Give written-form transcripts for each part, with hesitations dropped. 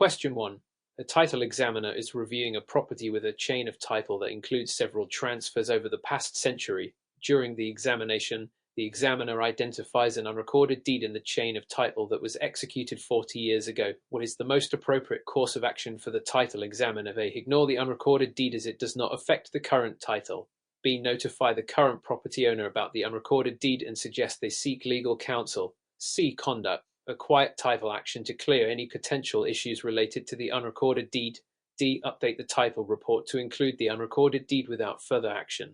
Question 1. A title examiner is reviewing a property with a chain of title that includes several transfers over the past century. During the examination, the examiner identifies an unrecorded deed in the chain of title that was executed 40 years ago. What is the most appropriate course of action for the title examiner? A. Ignore the unrecorded deed as it does not affect the current title. B. Notify the current property owner about the unrecorded deed and suggest they seek legal counsel. C. Conduct a quiet title action to clear any potential issues related to the unrecorded deed. D. Update the title report to include the unrecorded deed without further action.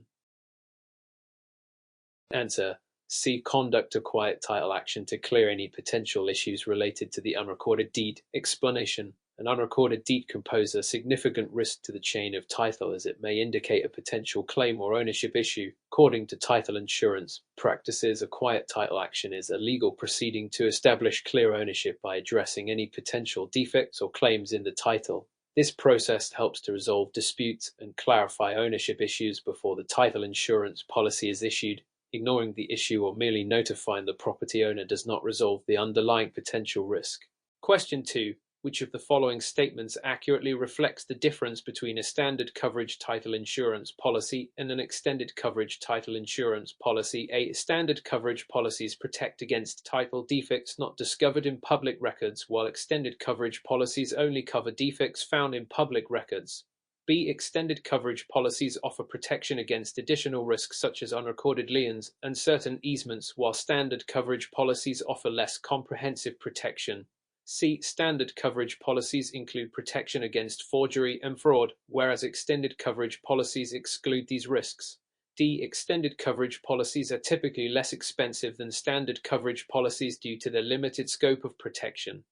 Answer. C. Conduct a quiet title action to clear any potential issues related to the unrecorded deed. Explanation. An unrecorded deed can pose a significant risk to the chain of title as it may indicate a potential claim or ownership issue. According to title insurance practices, a quiet title action is a legal proceeding to establish clear ownership by addressing any potential defects or claims in the title. This process helps to resolve disputes and clarify ownership issues before the title insurance policy is issued. Ignoring the issue or merely notifying the property owner does not resolve the underlying potential risk. Question 2. Which of the following statements accurately reflects the difference between a standard coverage title insurance policy and an extended coverage title insurance policy? A. Standard coverage policies protect against title defects not discovered in public records, while extended coverage policies only cover defects found in public records. B. Extended coverage policies offer protection against additional risks such as unrecorded liens and certain easements, while standard coverage policies offer less comprehensive protection. C. Standard coverage policies include protection against forgery and fraud, whereas extended coverage policies exclude these risks. D. Extended coverage policies are typically less expensive than standard coverage policies due to their limited scope of protection.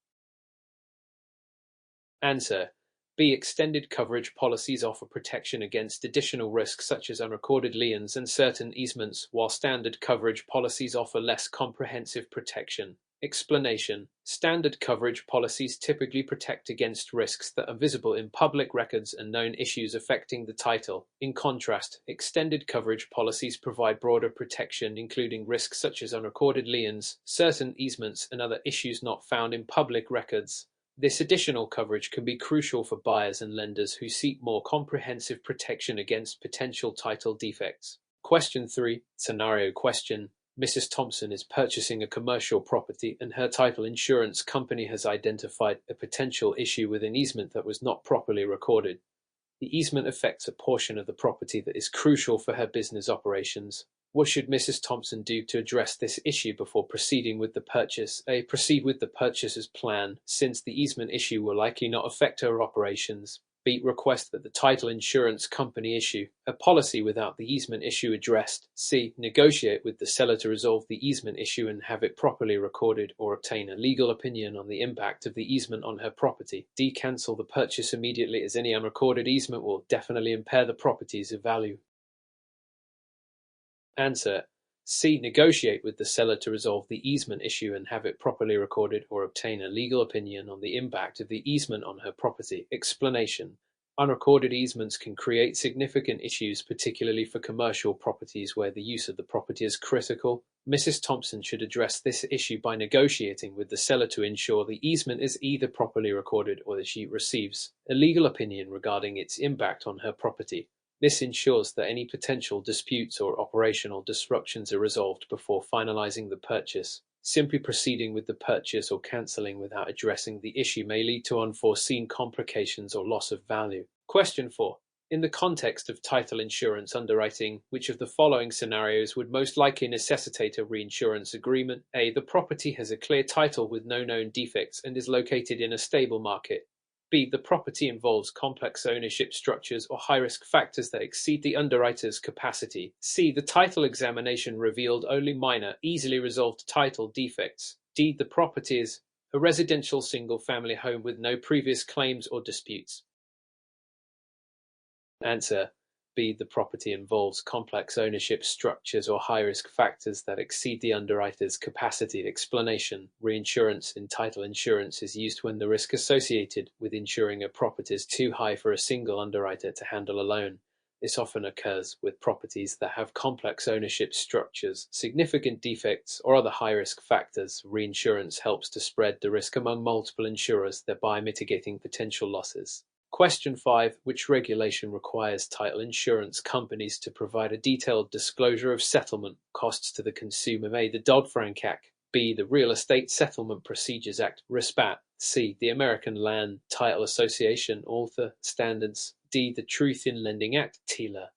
Answer. B. Extended coverage policies offer protection against additional risks such as unrecorded liens and certain easements, while standard coverage policies offer less comprehensive protection. Explanation. Standard coverage policies typically protect against risks that are visible in public records and known issues affecting the title. In contrast, extended coverage policies provide broader protection, including risks such as unrecorded liens, certain easements, and other issues not found in public records. This additional coverage can be crucial for buyers and lenders who seek more comprehensive protection against potential title defects. Question 3. Scenario question. Mrs. Thompson is purchasing a commercial property and her title insurance company has identified a potential issue with an easement that was not properly recorded. The easement affects a portion of the property that is crucial for her business operations. What should Mrs. Thompson do to address this issue before proceeding with the purchase? A. Proceed with the purchase as planned, since the easement issue will likely not affect her operations. B. Request that the title insurance company issue a policy without the easement issue addressed. C. Negotiate with the seller to resolve the easement issue and have it properly recorded, or obtain a legal opinion on the impact of the easement on her property. D. Cancel the purchase immediately, as any unrecorded easement will definitely impair the property's value. Answer. C. Negotiate with the seller to resolve the easement issue and have it properly recorded, or obtain a legal opinion on the impact of the easement on her property. Explanation. Unrecorded easements can create significant issues, particularly for commercial properties where the use of the property is critical. Mrs. Thompson should address this issue by negotiating with the seller to ensure the easement is either properly recorded or that she receives a legal opinion regarding its impact on her property. This ensures that any potential disputes or operational disruptions are resolved before finalizing the purchase. Simply proceeding with the purchase or cancelling without addressing the issue may lead to unforeseen complications or loss of value. Question 4. In the context of title insurance underwriting, which of the following scenarios would most likely necessitate a reinsurance agreement? A. The property has a clear title with no known defects and is located in a stable market. B. The property involves complex ownership structures or high-risk factors that exceed the underwriter's capacity. C. The title examination revealed only minor, easily resolved title defects. D. The property is a residential single-family home with no previous claims or disputes. Answer. B. The property involves complex ownership structures or high-risk factors that exceed the underwriter's capacity. Explanation. Reinsurance in title insurance is used when the risk associated with insuring a property is too high for a single underwriter to handle alone. This often occurs with properties that have complex ownership structures, significant defects, or other high-risk factors. Reinsurance helps to spread the risk among multiple insurers, thereby mitigating potential losses. Question 5. Which regulation requires title insurance companies to provide a detailed disclosure of settlement costs to the consumer? A. The Dodd-Frank Act. B. The Real Estate Settlement Procedures Act, RESPAT. C. The American Land Title Association, Author Standards. D. The Truth in Lending Act, TILA.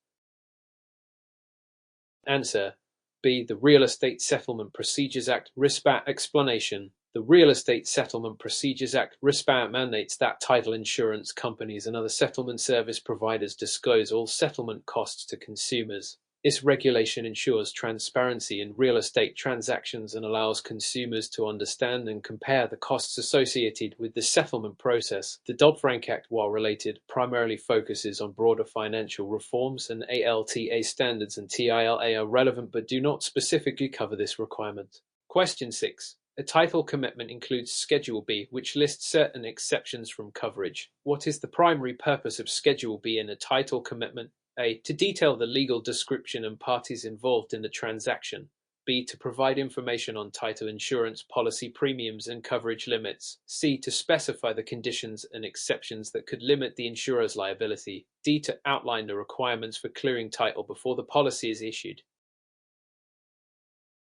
Answer. B. The Real Estate Settlement Procedures Act, RESPAT. Explanation. The Real Estate Settlement Procedures Act, RESPAT, mandates that title insurance companies and other settlement service providers disclose all settlement costs to consumers. This regulation ensures transparency in real estate transactions and allows consumers to understand and compare the costs associated with the settlement process. The Dodd-Frank Act, while related, primarily focuses on broader financial reforms, and ALTA standards and TILA are relevant but do not specifically cover this requirement. Question 6. A title commitment includes Schedule B, which lists certain exceptions from coverage. What is the primary purpose of Schedule B in a title commitment? A. To detail the legal description and parties involved in the transaction. B. To provide information on title insurance policy premiums and coverage limits. C. To specify the conditions and exceptions that could limit the insurer's liability. D. To outline the requirements for clearing title before the policy is issued.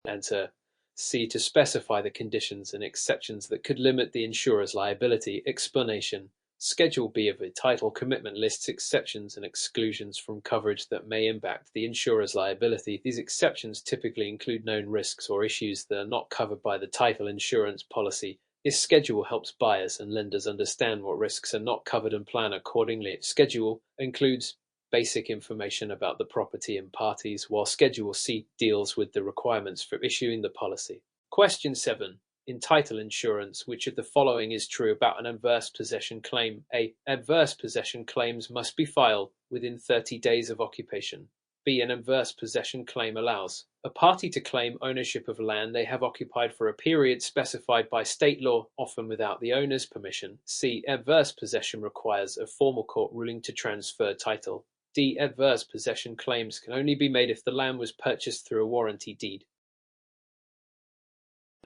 Answer. C. To specify the conditions and exceptions that could limit the insurer's liability. Explanation. Schedule B of a title commitment lists exceptions and exclusions from coverage that may impact the insurer's liability. These exceptions typically include known risks or issues that are not covered by the title insurance policy. This schedule helps buyers and lenders understand what risks are not covered and plan accordingly. Schedule includes basic information about the property and parties, while Schedule C deals with the requirements for issuing the policy. Question 7. In title insurance, which of the following is true about an adverse possession claim? A. Adverse possession claims must be filed within 30 days of occupation. B. An adverse possession claim allows a party to claim ownership of land they have occupied for a period specified by state law, often without the owner's permission. C. Adverse possession requires a formal court ruling to transfer title. D. Adverse possession claims can only be made if the land was purchased through a warranty deed.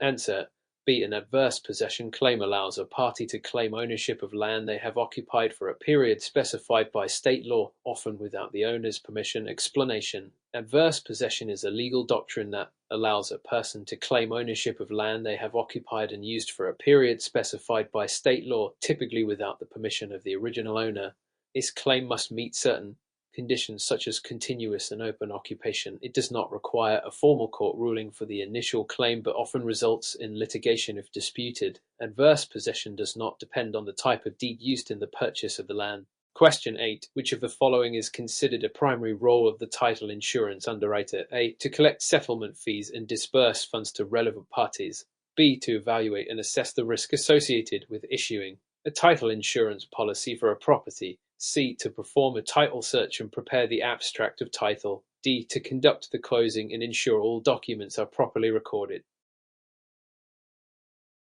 Answer. B. An adverse possession claim allows a party to claim ownership of land they have occupied for a period specified by state law, often without the owner's permission. Explanation. Adverse possession is a legal doctrine that allows a person to claim ownership of land they have occupied and used for a period specified by state law, typically without the permission of the original owner. This claim must meet certain conditions such as continuous and open occupation. It does not require a formal court ruling for the initial claim, but often results in litigation if disputed. Adverse possession does not depend on the type of deed used in the purchase of the land. Question 8. Which of the following is considered a primary role of the title insurance underwriter? A. To collect settlement fees and disburse funds to relevant parties. B. To evaluate and assess the risk associated with issuing a title insurance policy for a property. C. To perform a title search and prepare the abstract of title. D. To conduct the closing and ensure all documents are properly recorded.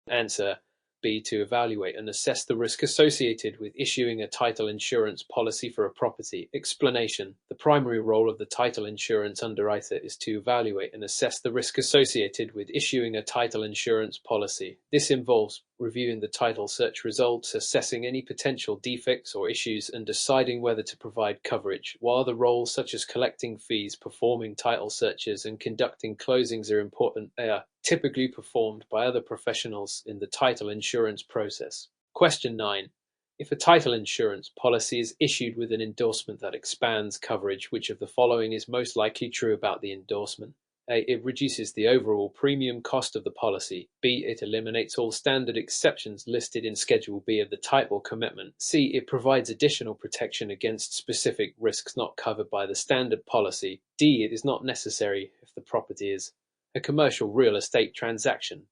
Answer. B. To evaluate and assess the risk associated with issuing a title insurance policy for a property. Explanation. The primary role of the title insurance underwriter is to evaluate and assess the risk associated with issuing a title insurance policy. This involves reviewing the title search results, assessing any potential defects or issues, and deciding whether to provide coverage. While other roles such as collecting fees, performing title searches, and conducting closings are important, they are typically performed by other professionals in the title insurance process. Question 9. If a title insurance policy is issued with an endorsement that expands coverage, which of the following is most likely true about the endorsement? A. It reduces the overall premium cost of the policy. B. It eliminates all standard exceptions listed in Schedule B of the title commitment. C. It provides additional protection against specific risks not covered by the standard policy. D. It is not necessary if the property is a commercial real estate transaction.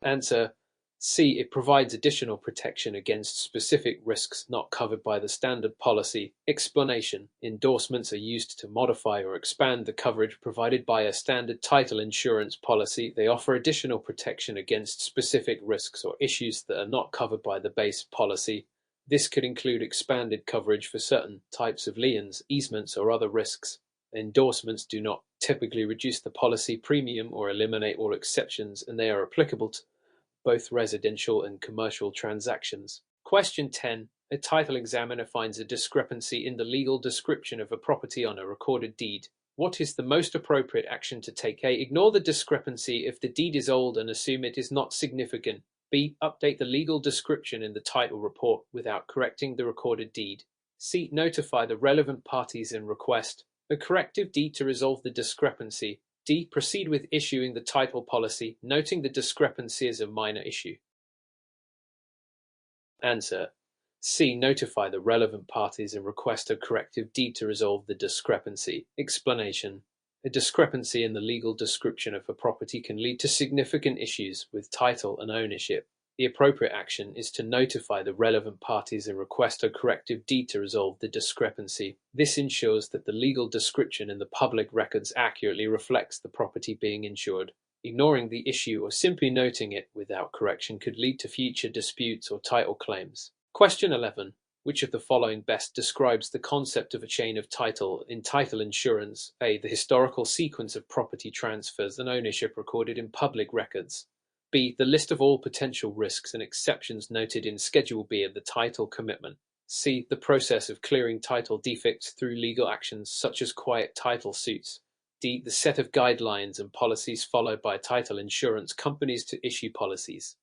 Answer. C. It provides additional protection against specific risks not covered by the standard policy. Explanation. Endorsements are used to modify or expand the coverage provided by a standard title insurance policy. They offer additional protection against specific risks or issues that are not covered by the base policy. This could include expanded coverage for certain types of liens, easements, or other risks. Endorsements do not typically reduce the policy premium or eliminate all exceptions, and they are applicable to both residential and commercial transactions. Question 10. A title examiner finds a discrepancy in the legal description of a property on a recorded deed. What is the most appropriate action to take? A. Ignore the discrepancy if the deed is old and assume it is not significant. B. Update the legal description in the title report without correcting the recorded deed. C. Notify the relevant parties and request a corrective deed to resolve the discrepancy. D. Proceed with issuing the title policy, noting the discrepancy as a minor issue. Answer. C. Notify the relevant parties and request a corrective deed to resolve the discrepancy. Explanation. A discrepancy in the legal description of a property can lead to significant issues with title and ownership. The appropriate action is to notify the relevant parties and request a corrective deed to resolve the discrepancy. This ensures that the legal description in the public records accurately reflects the property being insured. Ignoring the issue or simply noting it without correction could lead to future disputes or title claims. Question 11. Which of the following best describes the concept of a chain of title in title insurance? A. The historical sequence of property transfers and ownership recorded in public records. B. The list of all potential risks and exceptions noted in Schedule B of the title commitment. C. The process of clearing title defects through legal actions such as quiet title suits. D. The set of guidelines and policies followed by title insurance companies to issue policies.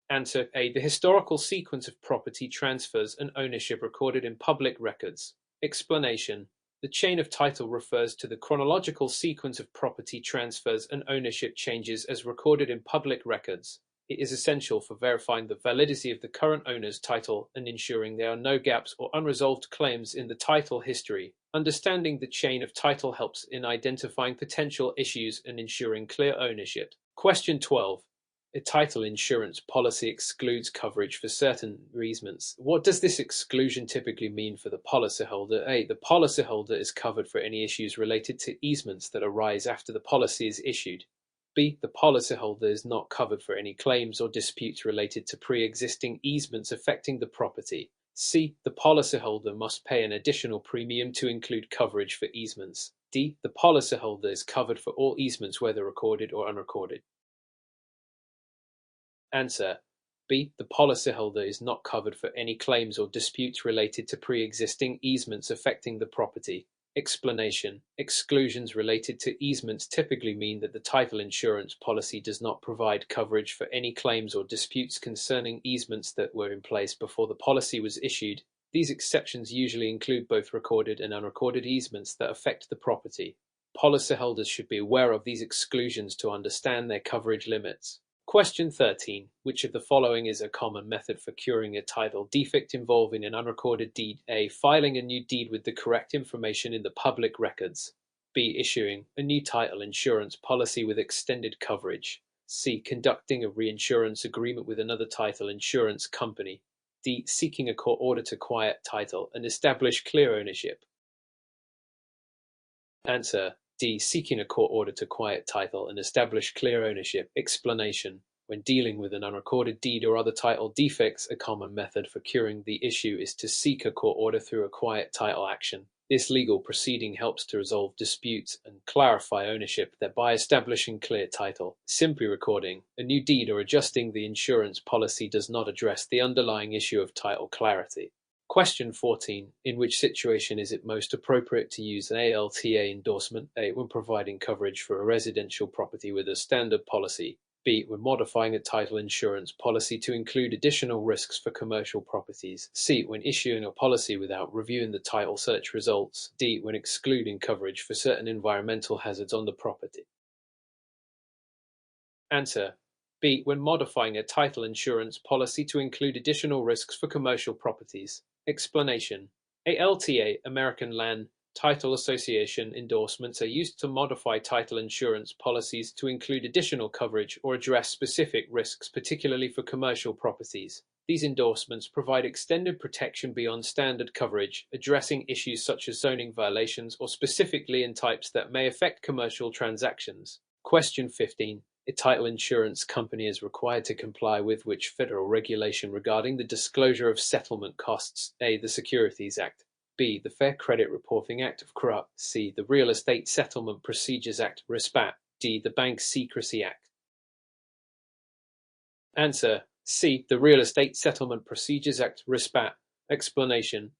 Answer A. The historical sequence of property transfers and ownership recorded in public records. Explanation. The chain of title refers to the chronological sequence of property transfers and ownership changes as recorded in public records. It is essential for verifying the validity of the current owner's title and ensuring there are no gaps or unresolved claims in the title history. Understanding the chain of title helps in identifying potential issues and ensuring clear ownership. Question 12. A title insurance policy excludes coverage for certain easements. What does this exclusion typically mean for the policyholder? A. The policyholder is covered for any issues related to easements that arise after the policy is issued. B. The policyholder is not covered for any claims or disputes related to pre-existing easements affecting the property. C. The policyholder must pay an additional premium to include coverage for easements. D. The policyholder is covered for all easements whether recorded or unrecorded. Answer. B. The policyholder is not covered for any claims or disputes related to pre-existing easements affecting the property. Explanation. Exclusions related to easements typically mean that the title insurance policy does not provide coverage for any claims or disputes concerning easements that were in place before the policy was issued. These exceptions usually include both recorded and unrecorded easements that affect the property. Policyholders should be aware of these exclusions to understand their coverage limits. Question 13. Which of the following is a common method for curing a title defect involving an unrecorded deed? A. Filing a new deed with the correct information in the public records. B. Issuing a new title insurance policy with extended coverage. C. Conducting a reinsurance agreement with another title insurance company. D. Seeking a court order to quiet title and establish clear ownership. Answer. D. Seeking a court order to quiet title and establish clear ownership. Explanation. When dealing with an unrecorded deed or other title defects, a common method for curing the issue is to seek a court order through a quiet title action. This legal proceeding helps to resolve disputes and clarify ownership, thereby establishing clear title. Simply recording a new deed or adjusting the insurance policy does not address the underlying issue of title clarity. Question 14. In which situation is it most appropriate to use an ALTA endorsement? A. When providing coverage for a residential property with a standard policy. B. When modifying a title insurance policy to include additional risks for commercial properties. C. When issuing a policy without reviewing the title search results. D. When excluding coverage for certain environmental hazards on the property. Answer. B. When modifying a title insurance policy to include additional risks for commercial properties. Explanation. ALTA, American Land Title Association endorsements are used to modify title insurance policies to include additional coverage or address specific risks, particularly for commercial properties. These endorsements provide extended protection beyond standard coverage, addressing issues such as zoning violations or specific lien types that may affect commercial transactions. Question 15. a title insurance company is required to comply with which federal regulation regarding the disclosure of settlement costs? A. The Securities Act. B. The Fair Credit Reporting Act of CRA. C. The Real Estate Settlement Procedures Act, RESPAT. D. The Bank Secrecy Act. Answer: C. The Real Estate Settlement Procedures Act, RESPAT. Explanation: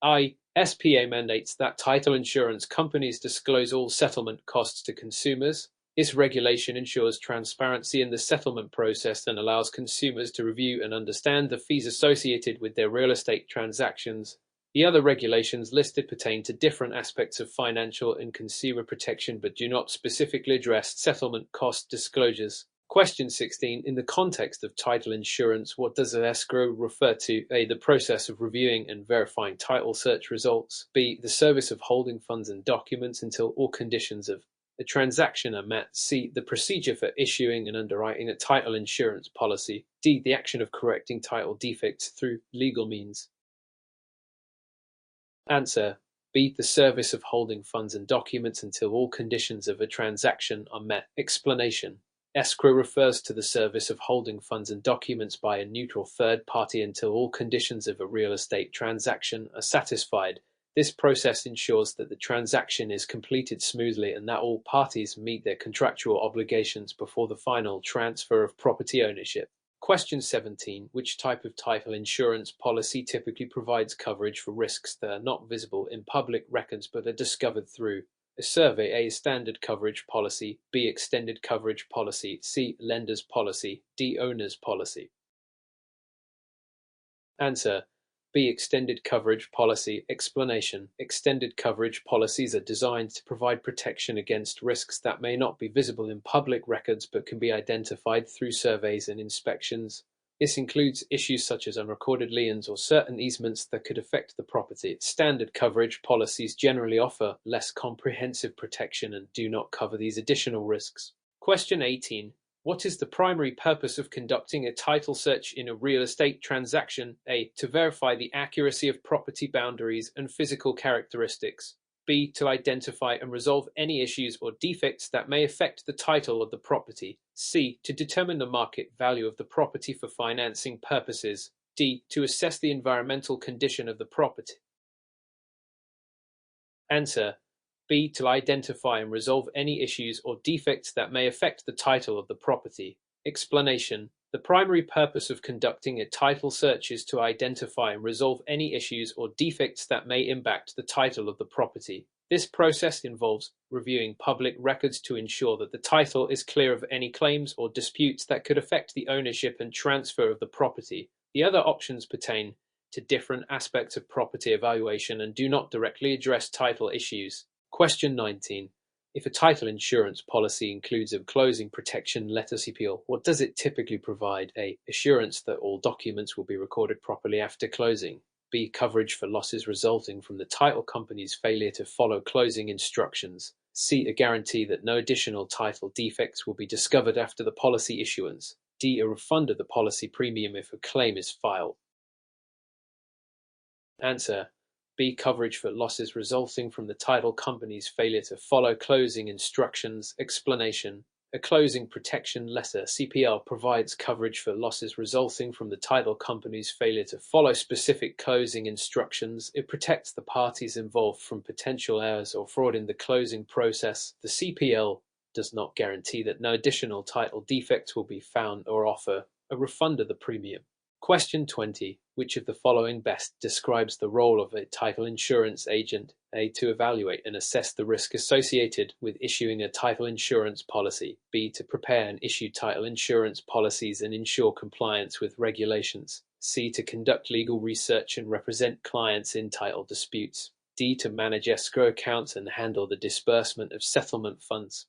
I. SPA mandates that title insurance companies disclose all settlement costs to consumers. This regulation ensures transparency in the settlement process and allows consumers to review and understand the fees associated with their real estate transactions. The other regulations listed pertain to different aspects of financial and consumer protection but do not specifically address settlement cost disclosures. Question 16. In the context of title insurance, what does an escrow refer to? A. The process of reviewing and verifying title search results. B. The service of holding funds and documents until all conditions of a transaction are met. C. The procedure for issuing and underwriting a title insurance policy. D. The action of correcting title defects through legal means. Answer: B. The service of holding funds and documents until all conditions of a transaction are met. Explanation: escrow refers to the service of holding funds and documents by a neutral third party until all conditions of a real estate transaction are satisfied. This process ensures that the transaction is completed smoothly and that all parties meet their contractual obligations before the final transfer of property ownership. Question 17. Which type of title insurance policy typically provides coverage for risks that are not visible in public records but are discovered through a survey? A. Standard coverage policy. B. Extended coverage policy. C. Lender's policy. D. Owner's policy. Answer: B. Extended coverage policy. Explanation: extended coverage policies are designed to provide protection against risks that may not be visible in public records but can be identified through surveys and inspections. This includes issues such as unrecorded liens or certain easements that could affect the property. Standard coverage policies generally offer less comprehensive protection and do not cover these additional risks. Question 18. What is the primary purpose of conducting a title search in a real estate transaction? A. To verify the accuracy of property boundaries and physical characteristics. B. To identify and resolve any issues or defects that may affect the title of the property. C. To determine the market value of the property for financing purposes. D. To assess the environmental condition of the property. Answer: B. To identify and resolve any issues or defects that may affect the title of the property. Explanation: the primary purpose of conducting a title search is to identify and resolve any issues or defects that may impact the title of the property. This process involves reviewing public records to ensure that the title is clear of any claims or disputes that could affect the ownership and transfer of the property. The other options pertain to different aspects of property evaluation and do not directly address title issues. Question 19. If a title insurance policy includes a closing protection letter CPL, what does it typically provide? A. Assurance that all documents will be recorded properly after closing. B. Coverage for losses resulting from the title company's failure to follow closing instructions. C. A guarantee that no additional title defects will be discovered after the policy issuance. D. A refund of the policy premium if a claim is filed. Answer: B. Coverage for losses resulting from the title company's failure to follow closing instructions. Explanation: a closing protection letter (CPL) provides coverage for losses resulting from the title company's failure to follow specific closing instructions. It protects the parties involved from potential errors or fraud in the closing process. The CPL does not guarantee that no additional title defects will be found or offer a refund of the premium. Question 20. Which of the following best describes the role of a title insurance agent? A. To evaluate and assess the risk associated with issuing a title insurance policy. B. To prepare and issue title insurance policies and ensure compliance with regulations. C. To conduct legal research and represent clients in title disputes. D. To manage escrow accounts and handle the disbursement of settlement funds.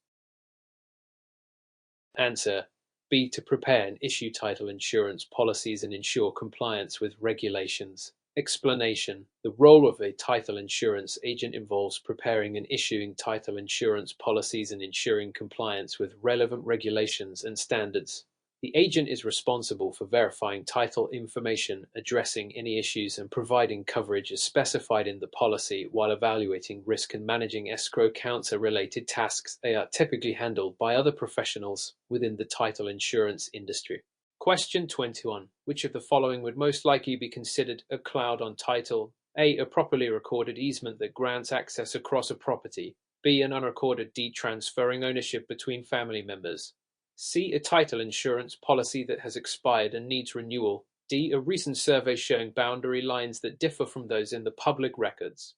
Answer: B. To prepare and issue title insurance policies and ensure compliance with regulations. Explanation: the role of a title insurance agent involves preparing and issuing title insurance policies and ensuring compliance with relevant regulations and standards. The agent is responsible for verifying title information, addressing any issues, and providing coverage as specified in the policy while evaluating risk and managing escrow counter-related tasks. They are typically handled by other professionals within the title insurance industry. Question 21. Which of the following would most likely be considered a cloud on title? A properly recorded easement that grants access across a property. B. An unrecorded deed transferring ownership between family members. C. A title insurance policy that has expired and needs renewal. D. A recent survey showing boundary lines that differ from those in the public records.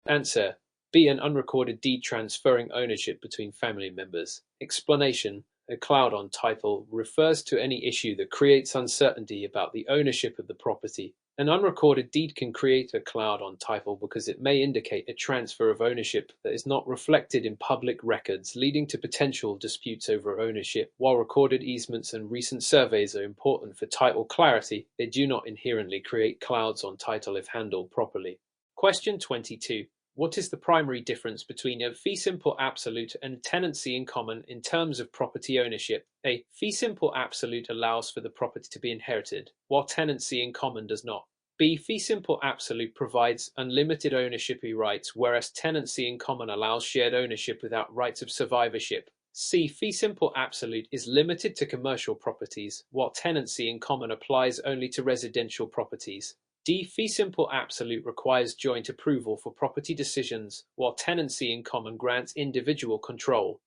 Answer: B. An unrecorded deed transferring ownership between family members. Explanation: a cloud on title refers to any issue that creates uncertainty about the ownership of the property. An unrecorded deed can create a cloud on title because it may indicate a transfer of ownership that is not reflected in public records, leading to potential disputes over ownership. While recorded easements and recent surveys are important for title clarity, they do not inherently create clouds on title if handled properly. Question 22. What is the primary difference between a fee simple absolute and tenancy in common in terms of property ownership? A fee simple absolute allows for the property to be inherited, while tenancy in common does not. B. Fee simple absolute provides unlimited ownership rights, whereas tenancy in common allows shared ownership without rights of survivorship. C. Fee simple absolute is limited to commercial properties, while tenancy in common applies only to residential properties. D. Fee simple absolute requires joint approval for property decisions, while tenancy in common grants individual control.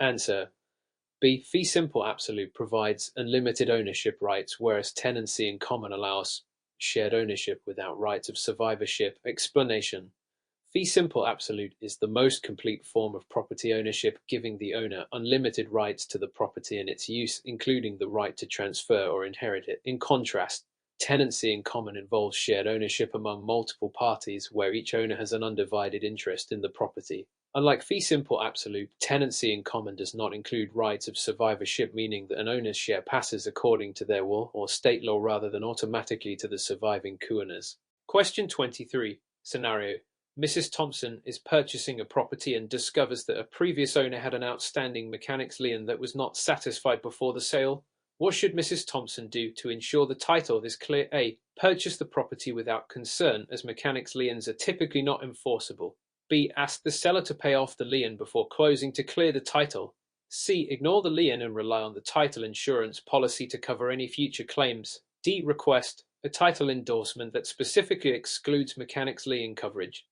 Answer: B. Fee simple absolute provides unlimited ownership rights, whereas tenancy in common allows shared ownership without rights of survivorship. Explanation: Fee simple absolute is the most complete form of property ownership, giving the owner unlimited rights to the property and its use, including the right to transfer or inherit it. In contrast, tenancy in common involves shared ownership among multiple parties, where each owner has an undivided interest in the property. Unlike fee simple absolute, tenancy in common does not include rights of survivorship, meaning that an owner's share passes according to their will or state law rather than automatically to the surviving co-owners. Question 23. Scenario: Mrs. Thompson is purchasing a property and discovers that a previous owner had an outstanding mechanics lien that was not satisfied before the sale. What should Mrs. Thompson do to ensure the title is clear? A. Purchase the property without concern, as mechanics liens are typically not enforceable. B. Ask the seller to pay off the lien before closing to clear the title. C. Ignore the lien and rely on the title insurance policy to cover any future claims. D. Request a title endorsement that specifically excludes mechanics lien coverage.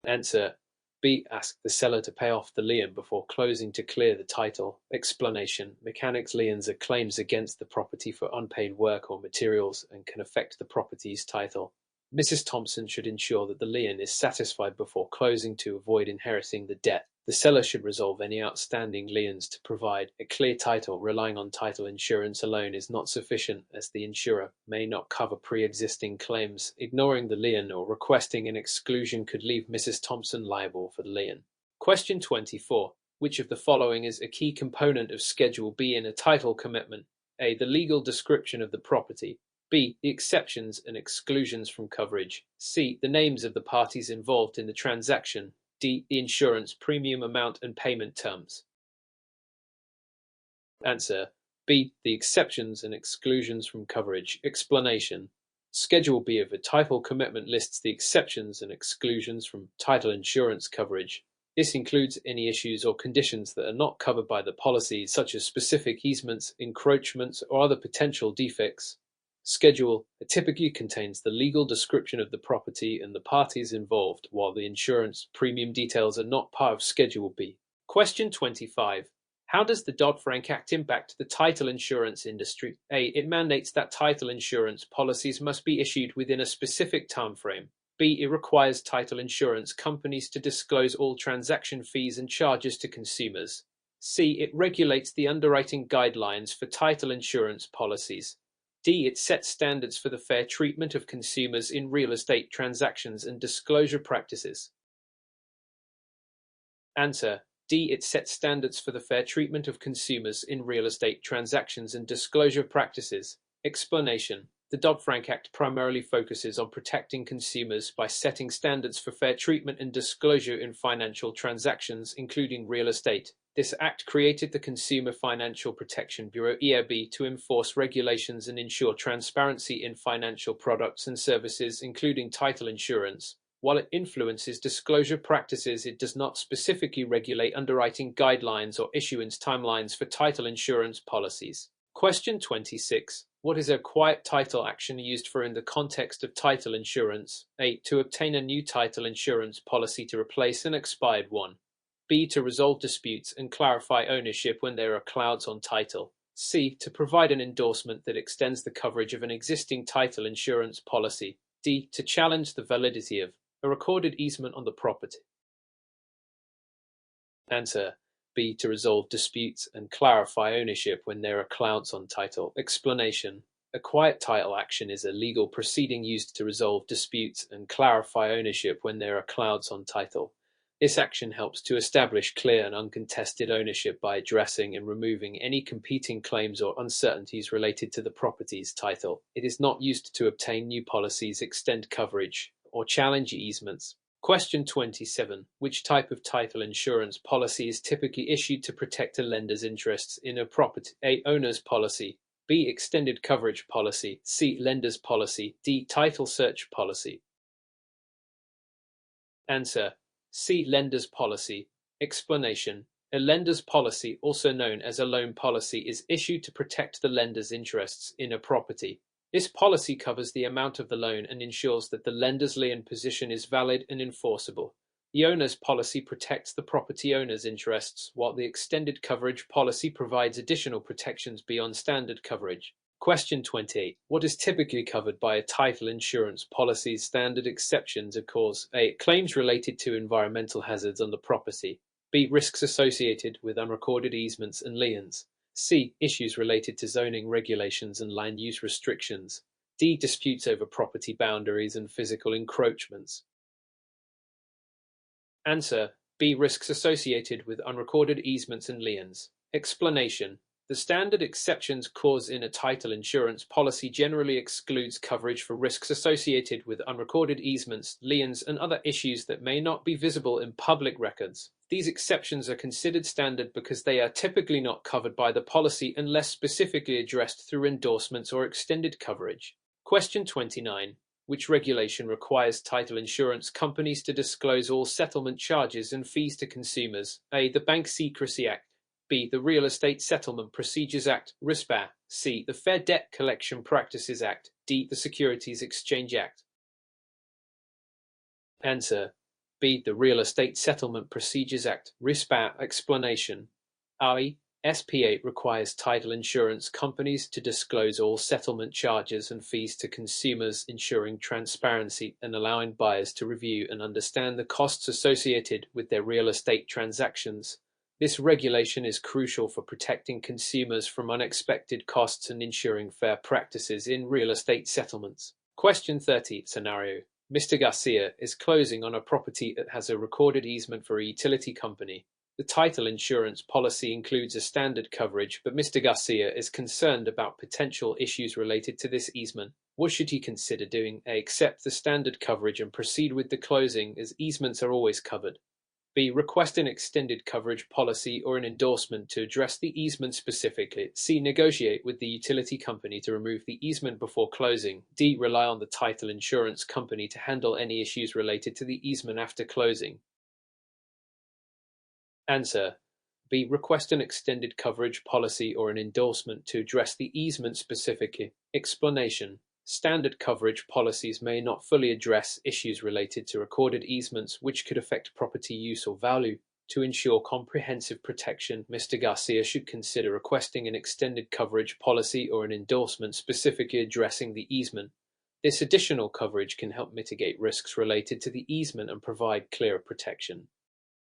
Answer: B. Ask the seller to pay off the lien before closing to clear the title. Explanation: mechanics liens are claims against the property for unpaid work or materials and can affect the property's title. Mrs. Thompson should ensure that the lien is satisfied before closing to avoid inheriting the debt. The seller should resolve any outstanding liens to provide a clear title. Relying on title insurance alone is not sufficient, as the insurer may not cover pre-existing claims. Ignoring the lien or requesting an exclusion could leave Mrs. Thompson liable for the lien. Question 24. Which of the following is a key component of Schedule B in a title commitment? A. The legal description of the property. B. The exceptions and exclusions from coverage. C. The names of the parties involved in the transaction. D. The insurance premium amount and payment terms. Answer: B. The exceptions and exclusions from coverage. Explanation: Schedule B of a title commitment lists the exceptions and exclusions from title insurance coverage. This includes any issues or conditions that are not covered by the policy, such as specific easements, encroachments, or other potential defects. Schedule typically contains the legal description of the property and the parties involved, while the insurance premium details are not part of Schedule B. Question 25. How does the Dodd-Frank Act impact the title insurance industry? A. It mandates that title insurance policies must be issued within a specific time frame. B. It requires title insurance companies to disclose all transaction fees and charges to consumers. C. It regulates the underwriting guidelines for title insurance policies. D. It sets standards for the fair treatment of consumers in real estate transactions and disclosure practices. Answer: D. It sets standards for the fair treatment of consumers in real estate transactions and disclosure practices. Explanation: The Dodd-Frank Act primarily focuses on protecting consumers by setting standards for fair treatment and disclosure in financial transactions, including real estate. This act created the Consumer Financial Protection Bureau (EFB) to enforce regulations and ensure transparency in financial products and services, including title insurance. While it influences disclosure practices, it does not specifically regulate underwriting guidelines or issuance timelines for title insurance policies. Question 26. What is a quiet title action used for in the context of title insurance? A. To obtain a new title insurance policy to replace an expired one. B. To resolve disputes and clarify ownership when there are clouds on title. C. To provide an endorsement that extends the coverage of an existing title insurance policy. D. To challenge the validity of a recorded easement on the property. Answer. B. To resolve disputes and clarify ownership when there are clouds on title. Explanation. A quiet title action is a legal proceeding used to resolve disputes and clarify ownership when there are clouds on title. This action helps to establish clear and uncontested ownership by addressing and removing any competing claims or uncertainties related to the property's title. It is not used to obtain new policies, extend coverage, or challenge easements. Question 27. Which type of title insurance policy is typically issued to protect a lender's interests in a property? A. Owner's policy. B. Extended coverage policy. C. Lender's policy. D. Title search policy. Answer. C. Lender's policy. Explanation. A lender's policy, also known as a loan policy, is issued to protect the lender's interests in a property. This policy covers the amount of the loan and ensures that the lender's lien position is valid and enforceable. The owner's policy protects the property owner's interests, while the extended coverage policy provides additional protections beyond standard coverage. Question 28. What is typically covered by a title insurance policy's standard exceptions of cause? A. Claims related to environmental hazards on the property. B. Risks associated with unrecorded easements and liens. C. Issues related to zoning regulations and land use restrictions. D. Disputes over property boundaries and physical encroachments. Answer. B. Risks associated with unrecorded easements and liens. Explanation. The standard exceptions clause in a title insurance policy generally excludes coverage for risks associated with unrecorded easements, liens, and other issues that may not be visible in public records. These exceptions are considered standard because they are typically not covered by the policy unless specifically addressed through endorsements or extended coverage. Question 29. Which regulation requires title insurance companies to disclose all settlement charges and fees to consumers? A. The Bank Secrecy Act. B. The Real Estate Settlement Procedures Act, RISPA. C. The Fair Debt Collection Practices Act. D. The Securities Exchange Act. Answer. B. The Real Estate Settlement Procedures Act, RISPA. Explanation. I. SPA requires title insurance companies to disclose all settlement charges and fees to consumers, ensuring transparency and allowing buyers to review and understand the costs associated with their real estate transactions. This regulation is crucial for protecting consumers from unexpected costs and ensuring fair practices in real estate settlements. Question 30. Scenario. Mr. Garcia is closing on a property that has a recorded easement for a utility company. The title insurance policy includes a standard coverage, but Mr. Garcia is concerned about potential issues related to this easement. What should he consider doing? A. Accept the standard coverage and proceed with the closing, as easements are always covered. B. Request an extended coverage policy or an endorsement to address the easement specifically. C. Negotiate with the utility company to remove the easement before closing. D. Rely on the title insurance company to handle any issues related to the easement after closing. Answer. B. Request an extended coverage policy or an endorsement to address the easement specifically. Explanation. Standard coverage policies may not fully address issues related to recorded easements which could affect property use or value. To ensure comprehensive protection, Mr. Garcia should consider requesting an extended coverage policy or an endorsement specifically addressing the easement. This additional coverage can help mitigate risks related to the easement and provide clearer protection.